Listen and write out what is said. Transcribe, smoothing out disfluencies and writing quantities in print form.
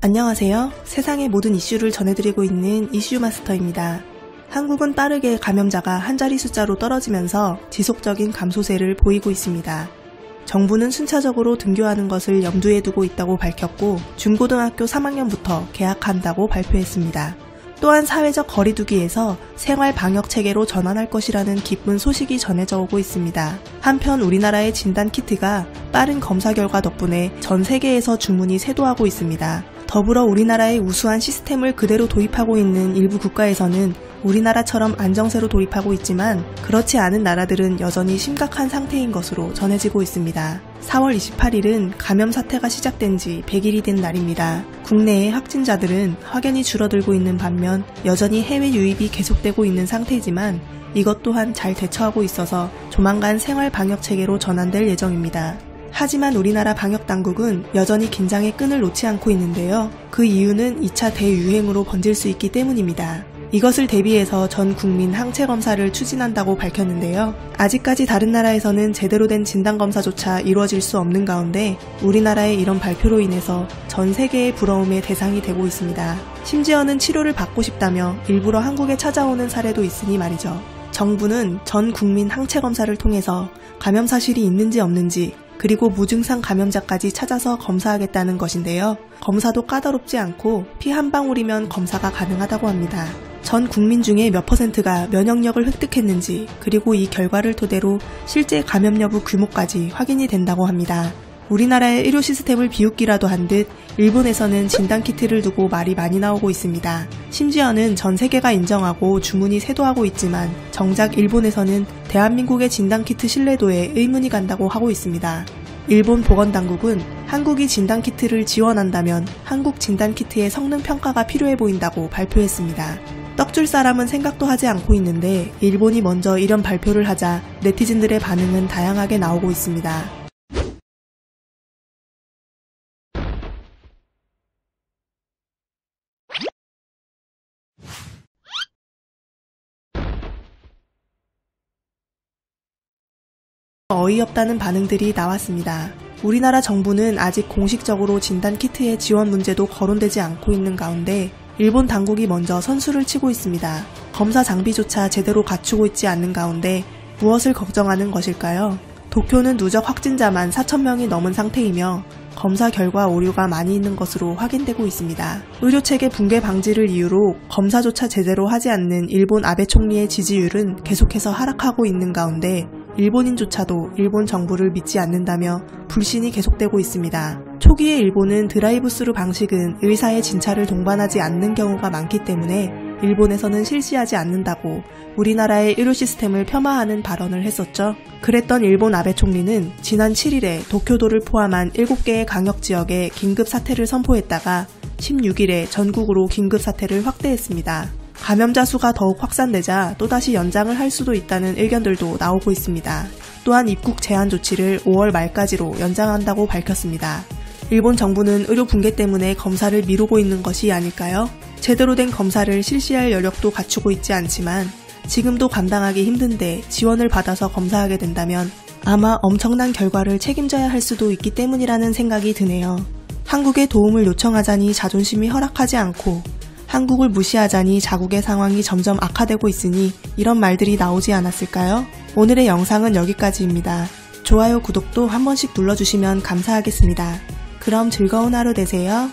안녕하세요. 세상의 모든 이슈를 전해드리고 있는 이슈마스터입니다. 한국은 빠르게 감염자가 한 자리 숫자로 떨어지면서 지속적인 감소세를 보이고 있습니다. 정부는 순차적으로 등교하는 것을 염두에 두고 있다고 밝혔고 중고등학교 3학년부터 개학한다고 발표했습니다. 또한 사회적 거리두기에서 생활 방역 체계로 전환할 것이라는 기쁜 소식이 전해져 오고 있습니다. 한편 우리나라의 진단키트가 빠른 검사 결과 덕분에 전 세계에서 주문이 쇄도하고 있습니다. 더불어 우리나라의 우수한 시스템을 그대로 도입하고 있는 일부 국가에서는 우리나라처럼 안정세로 도입하고 있지만 그렇지 않은 나라들은 여전히 심각한 상태인 것으로 전해지고 있습니다. 4월 28일은 감염 사태가 시작된 지 100일이 된 날입니다. 국내의 확진자들은 확연히 줄어들고 있는 반면 여전히 해외 유입이 계속되고 있는 상태이지만 이것 또한 잘 대처하고 있어서 조만간 생활 방역 체계로 전환될 예정입니다. 하지만 우리나라 방역당국은 여전히 긴장의 끈을 놓지 않고 있는데요. 그 이유는 2차 대유행으로 번질 수 있기 때문입니다. 이것을 대비해서 전 국민 항체 검사를 추진한다고 밝혔는데요. 아직까지 다른 나라에서는 제대로 된 진단검사조차 이루어질 수 없는 가운데 우리나라의 이런 발표로 인해서 전 세계의 부러움의 대상이 되고 있습니다. 심지어는 치료를 받고 싶다며 일부러 한국에 찾아오는 사례도 있으니 말이죠. 정부는 전 국민 항체 검사를 통해서 감염 사실이 있는지 없는지 그리고 무증상 감염자까지 찾아서 검사하겠다는 것인데요. 검사도 까다롭지 않고 피 한 방울이면 검사가 가능하다고 합니다. 전 국민 중에 몇 %가 면역력을 획득했는지 그리고 이 결과를 토대로 실제 감염 여부 규모까지 확인이 된다고 합니다. 우리나라의 의료 시스템을 비웃기라도 한 듯 일본에서는 진단키트를 두고 말이 많이 나오고 있습니다. 심지어는 전 세계가 인정하고 주문이 쇄도하고 있지만 정작 일본에서는 대한민국의 진단키트 신뢰도에 의문이 간다고 하고 있습니다. 일본 보건당국은 한국이 진단키트를 지원한다면 한국 진단키트의 성능 평가가 필요해 보인다고 발표했습니다. 떡줄 사람은 생각도 하지 않고 있는데 일본이 먼저 이런 발표를 하자 네티즌들의 반응은 다양하게 나오고 있습니다. 어이없다는 반응들이 나왔습니다. 우리나라 정부는 아직 공식적으로 진단키트의 지원 문제도 거론되지 않고 있는 가운데 일본 당국이 먼저 선수를 치고 있습니다. 검사 장비조차 제대로 갖추고 있지 않는 가운데 무엇을 걱정하는 것일까요? 도쿄는 누적 확진자만 4,000명이 넘은 상태이며 검사 결과 오류가 많이 있는 것으로 확인되고 있습니다. 의료체계 붕괴 방지를 이유로 검사조차 제대로 하지 않는 일본 아베 총리의 지지율은 계속해서 하락하고 있는 가운데 일본인조차도 일본 정부를 믿지 않는다며 불신이 계속되고 있습니다. 초기에 일본은 드라이브스루 방식은 의사의 진찰을 동반하지 않는 경우가 많기 때문에 일본에서는 실시하지 않는다고 우리나라의 의료 시스템을 폄하하는 발언을 했었죠. 그랬던 일본 아베 총리는 지난 7일에 도쿄도를 포함한 7개의 강역지역에 긴급사태를 선포했다가 16일에 전국으로 긴급사태를 확대했습니다. 감염자 수가 더욱 확산되자 또다시 연장을 할 수도 있다는 의견들도 나오고 있습니다. 또한 입국 제한 조치를 5월 말까지로 연장한다고 밝혔습니다. 일본 정부는 의료 붕괴 때문에 검사를 미루고 있는 것이 아닐까요? 제대로 된 검사를 실시할 여력도 갖추고 있지 않지만 지금도 감당하기 힘든데 지원을 받아서 검사하게 된다면 아마 엄청난 결과를 책임져야 할 수도 있기 때문이라는 생각이 드네요. 한국에 도움을 요청하자니 자존심이 허락하지 않고 한국을 무시하자니 자국의 상황이 점점 악화되고 있으니 이런 말들이 나오지 않았을까요? 오늘의 영상은 여기까지입니다. 좋아요, 구독도 한 번씩 눌러주시면 감사하겠습니다. 그럼 즐거운 하루 되세요.